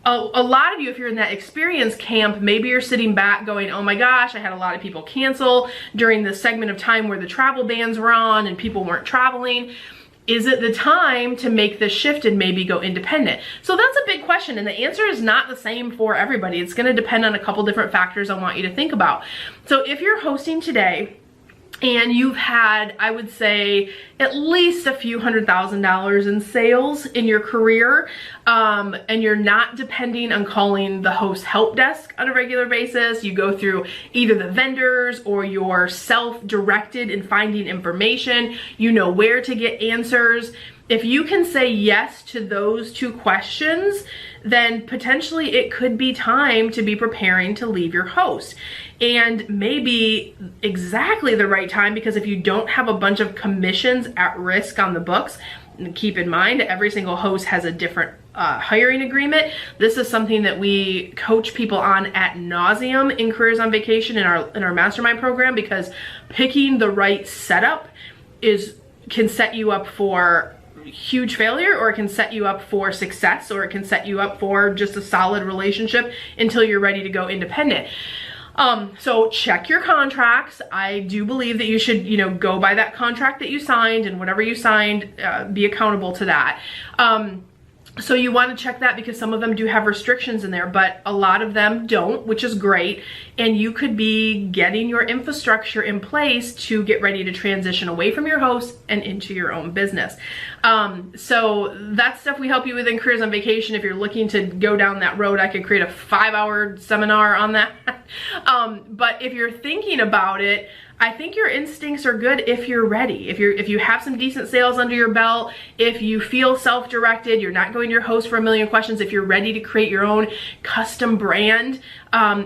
a lot of you, if you're in that experience camp, maybe you're sitting back going, oh my gosh, I had a lot of people cancel during the segment of time where the travel bans were on and people weren't traveling. Is it the time to make this shift and maybe go independent? So that's a big question, and the answer is not the same for everybody. It's going to depend on a couple different factors I want you to think about. So if you're hosting today and you've had, I would say, at least a few $100,000 in sales in your career, and you're not depending on calling the host help desk on a regular basis, you go through either the vendors or you're self-directed in finding information, you know where to get answers. If you can say yes to those two questions, then potentially it could be time to be preparing to leave your host. And maybe exactly the right time, because if you don't have a bunch of commissions at risk on the books, and keep in mind every single host has a different hiring agreement. This is something that we coach people on at nauseum in Careers on Vacation in our mastermind program, because picking the right setup can set you up for huge failure, or it can set you up for success, or it can set you up for just a solid relationship until you're ready to go independent. So check your contracts. I do believe that you should, go by that contract that you signed, and whatever you signed, be accountable to that. So you want to check that, because some of them do have restrictions in there, but a lot of them don't, which is great. And you could be getting your infrastructure in place to get ready to transition away from your host and into your own business. So that's stuff we help you with in Careers on Vacation. If you're looking to go down that road, I could create a 5-hour seminar on that. But if you're thinking about it, I think your instincts are good if you're ready. If you have some decent sales under your belt, if you feel self-directed, you're not going to your host for a million questions, if you're ready to create your own custom brand,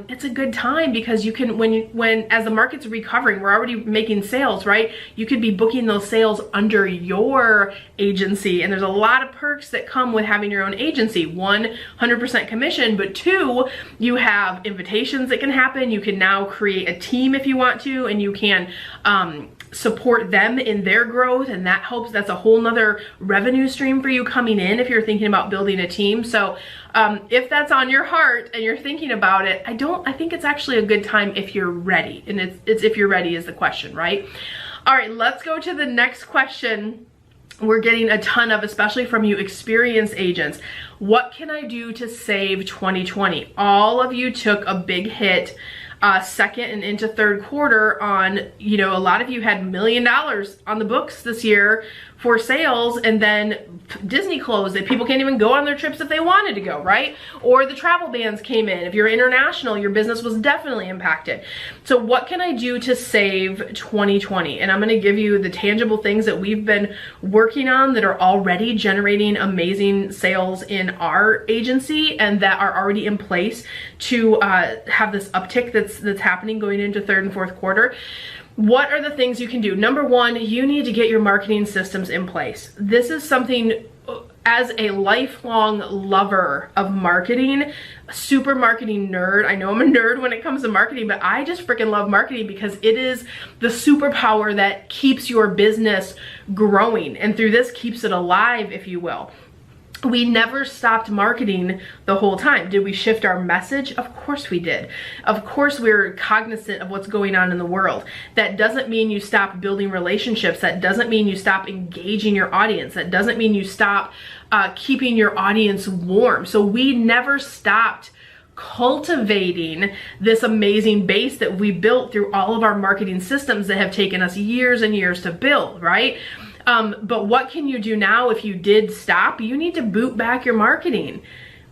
it's a good time, because you can, when as the market's recovering, we're already making sales, right? You could be booking those sales under your agency, and there's a lot of perks that come with having your own agency. 100% commission, but 2, you have invitations that can happen. You can now create a team if you want to, and you can support them in their growth, and that helps. That's a whole nother revenue stream for you coming in if you're thinking about building a team. So if that's on your heart and you're thinking about it, I think it's actually a good time if you're ready. And it's if you're ready is the question, right? All right, let's go to the next question. We're getting a ton of, especially from you experienced agents. What can I do to save 2020? All of you took a big hit second and into third quarter on, a lot of you had $1 million on the books this year for sales, and then Disney closed it. People can't even go on their trips if they wanted to go, right? Or the travel bans came in. If you're international, your business was definitely impacted. So what can I do to save 2020? And I'm going to give you the tangible things that we've been working on that are already generating amazing sales in our agency, and that are already in place to have this uptick that's happening going into third and fourth quarter. What are the things you can do? Number 1, you need to get your marketing systems in place. This is something, as a lifelong lover of marketing, super marketing nerd. I know I'm a nerd when it comes to marketing, but I just freaking love marketing, because it is the superpower that keeps your business growing, and through this keeps it alive, if you will. We never stopped marketing the whole time. Did we shift our message? Of course we did. Of course we're cognizant of what's going on in the world. That doesn't mean you stop building relationships. That doesn't mean you stop engaging your audience. That doesn't mean you stop keeping your audience warm. So we never stopped cultivating this amazing base that we built through all of our marketing systems that have taken us years and years to build, right? But what can you do now if you did stop? You need to boot back your marketing,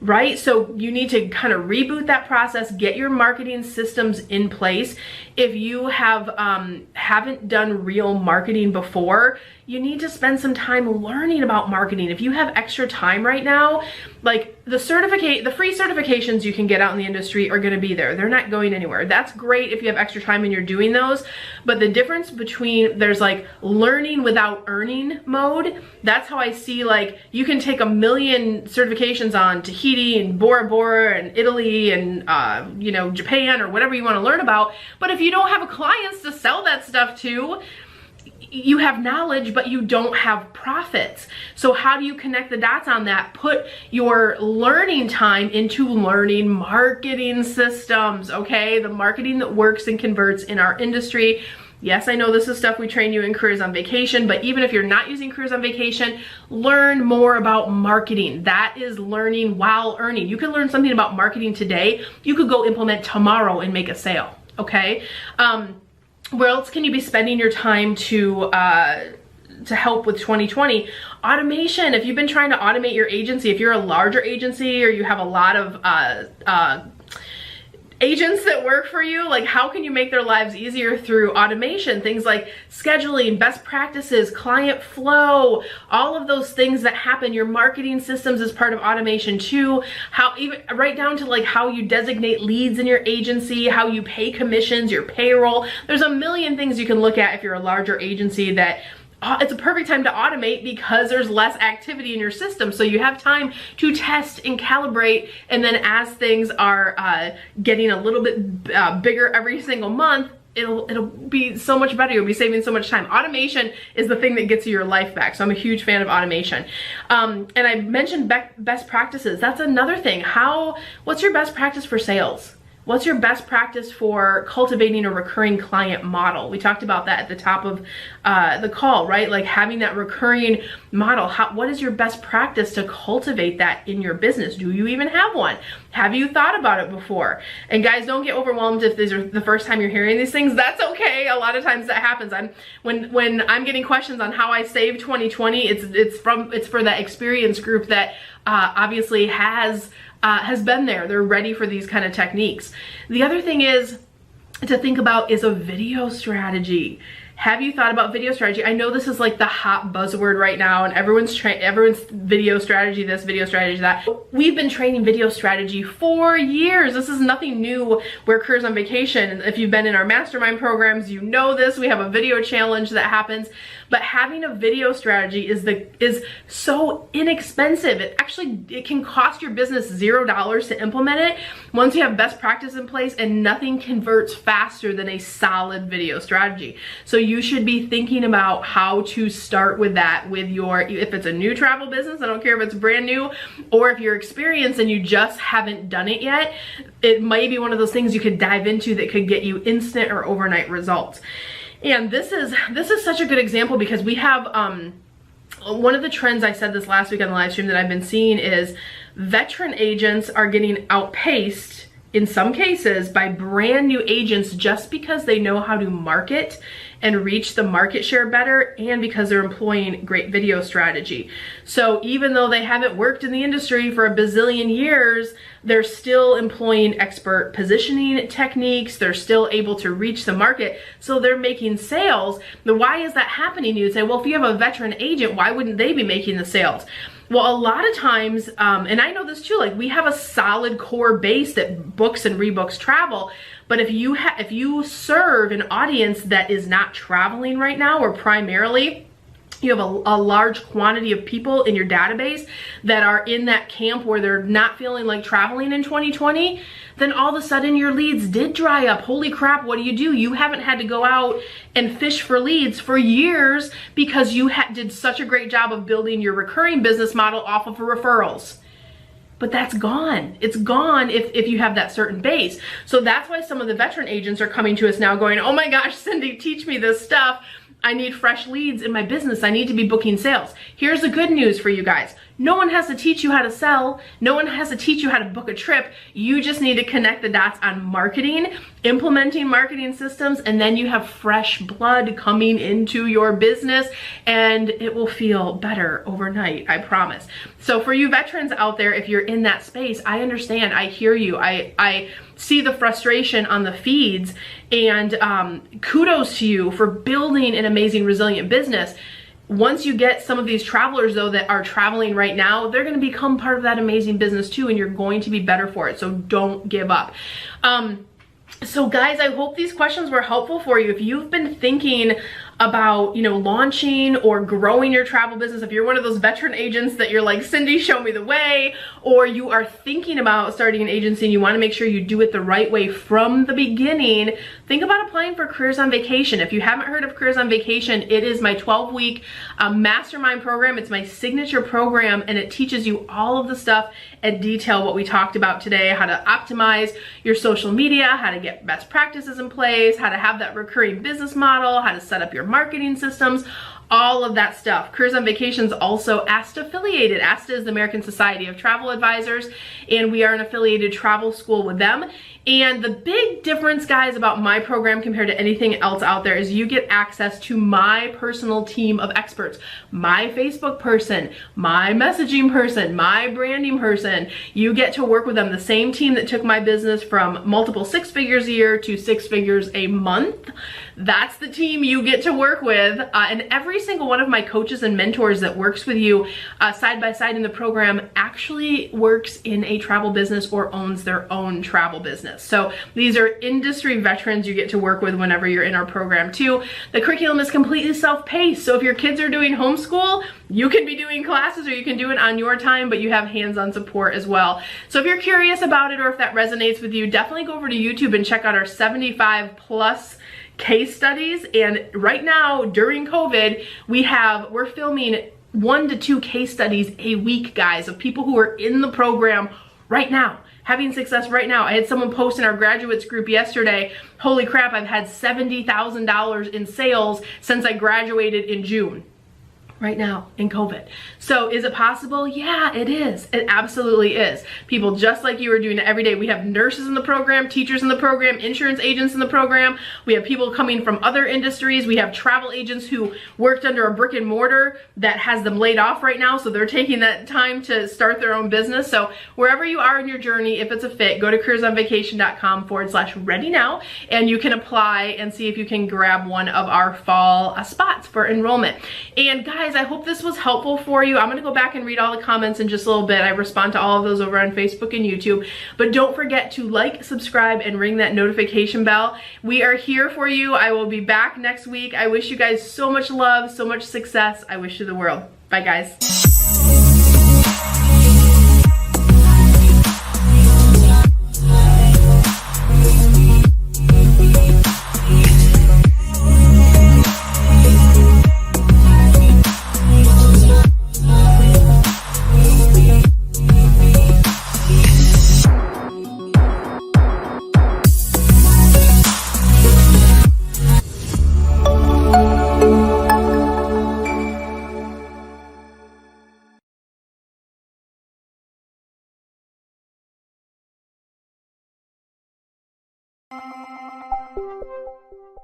right? So you need to kind of reboot that process, get your marketing systems in place. If you haven't done real marketing before, you need to spend some time learning about marketing. If you have extra time right now, like the free certifications you can get out in the industry are gonna be there. They're not going anywhere. That's great if you have extra time and you're doing those. But the difference between, there's like learning without earning mode. That's how I see, like, you can take 1 million certifications on Tahiti and Bora Bora and Italy and, Japan or whatever you wanna learn about. But if you don't have clients to sell that stuff to, you have knowledge, but you don't have profits. So how do you connect the dots on that? Put your learning time into learning marketing systems, okay? The marketing that works and converts in our industry. Yes, I know this is stuff we train you in Careers on Vacation, but even if you're not using Careers on Vacation, learn more about marketing. That is learning while earning. You can learn something about marketing today. You could go implement tomorrow and make a sale, okay? Where else can you be spending your time to help with 2020? Automation. If you've been trying to automate your agency, if you're a larger agency or you have a lot of agents that work for you, like how can you make their lives easier through automation? Things like scheduling, best practices, client flow, all of those things that happen. Your marketing systems is part of automation too. How even right down to like how you designate leads in your agency, how you pay commissions, your payroll. There's a million things you can look at if you're a larger agency that it's a perfect time to automate because there's less activity in your system. So you have time to test and calibrate. And then as things are getting a little bit bigger every single month, it'll be so much better. You'll be saving so much time. Automation is the thing that gets you your life back. So I'm a huge fan of automation. And I mentioned best practices. That's another thing. What's your best practice for sales? What's your best practice for cultivating a recurring client model? We talked about that at the top of the call, right? Like having that recurring model. What is your best practice to cultivate that in your business? Do you even have one? Have you thought about it before? And guys, don't get overwhelmed if these are the first time you're hearing these things. That's okay. A lot of times that happens. When I'm getting questions on how I save 2020, it's for that experienced group that obviously has been there. They're ready for these kind of techniques. The other thing is to think about is a video strategy. Have you thought about video strategy? I know this is like the hot buzzword right now and everyone's video strategy this, video strategy that. We've been training video strategy for years. This is nothing new. We're Careers on Vacation. If you've been in our mastermind programs, you know this. We have a video challenge that happens. But having a video strategy is so inexpensive. It can cost your business $0 to implement it once you have best practice in place, and nothing converts faster than a solid video strategy. So you should be thinking about how to start with that with if it's a new travel business, I don't care if it's brand new, or if you're experienced and you just haven't done it yet, it might be one of those things you could dive into that could get you instant or overnight results. And this is such a good example because we have one of the trends, I said this last week on the live stream, that I've been seeing is veteran agents are getting outpaced in some cases by brand new agents just because they know how to market and reach the market share better, and because they're employing great video strategy. So even though they haven't worked in the industry for a bazillion years, they're still employing expert positioning techniques. They're still able to reach the market. So they're making sales. Now, why is that happening? You'd say, well, if you have a veteran agent, why wouldn't they be making the sales? Well, a lot of times, and I know this too, like we have a solid core base that books and rebooks travel. But if you serve an audience that is not traveling right now, or primarily you have a large quantity of people in your database that are in that camp where they're not feeling like traveling in 2020, then all of a sudden your leads did dry up. Holy crap, what do? You haven't had to go out and fish for leads for years because you did such a great job of building your recurring business model off of referrals. But that's gone. It's gone if you have that certain base. So that's why some of the veteran agents are coming to us now going, oh my gosh, Cindy, teach me this stuff. I need fresh leads in my business. I need to be booking sales. Here's the good news for you guys. No one has to teach you how to sell. No one has to teach you how to book a trip. You just need to connect the dots on marketing, implementing marketing systems, and then you have fresh blood coming into your business, and it will feel better overnight, I promise. So for you veterans out there, if you're in that space, I understand. I hear you. I see the frustration on the feeds, and kudos to you for building an amazing, resilient business. Once you get some of these travelers though that are traveling right now, they're going to become part of that amazing business too, and you're going to be better for it. So don't give up. So guys, I hope these questions were helpful for you. If you've been thinking about, launching or growing your travel business, if you're one of those veteran agents that you're like, Cindy, show me the way, or you are thinking about starting an agency and you want to make sure you do it the right way from the beginning think about applying for Careers on Vacation. If you haven't heard of Careers on Vacation, it is my 12-week mastermind program. It's my signature program, and it teaches you all of the stuff in detail, what we talked about today, how to optimize your social media, how to get best practices in place, how to have that recurring business model, how to set up your marketing systems, all of that stuff. Careers on Vacation is also ASTA affiliated. ASTA is the American Society of Travel Advisors, and we are an affiliated travel school with them. And the big difference, guys, about my program compared to anything else out there is you get access to my personal team of experts. My Facebook person, my messaging person, my branding person. You get to work with them. The same team that took my business from multiple 6 figures a year to 6 figures a month. That's the team you get to work with. And every single one of my coaches and mentors that works with you side by side in the program actually works in a travel business or owns their own travel business. So these are industry veterans you get to work with whenever you're in our program too. The curriculum is completely self-paced. So if your kids are doing homeschool, you can be doing classes or you can do it on your time, but you have hands-on support as well. So if you're curious about it or if that resonates with you, definitely go over to YouTube and check out our 75 plus case studies. And right now during COVID, we're filming 1 to 2 case studies a week, guys, of people who are in the program right now, having success right now. I had someone post in our graduates group yesterday, holy crap, I've had $70,000 in sales since I graduated in June. Right now in COVID. So is it possible? Yeah, it is. It absolutely is. People just like you are doing it every day. We have nurses in the program, teachers in the program, insurance agents in the program. We have people coming from other industries. We have travel agents who worked under a brick and mortar that has them laid off right now. So they're taking that time to start their own business. So wherever you are in your journey, if it's a fit, go to careersonvacation.com/ready now, and you can apply and see if you can grab one of our fall spots for enrollment. And guys, I hope this was helpful for you. I'm going to go back and read all the comments in just a little bit. I respond to all of those over on Facebook and YouTube. But don't forget to like, subscribe, and ring that notification bell. We are here for you. I will be back next week. I wish you guys so much love, so much success. I wish you the world. Bye, guys.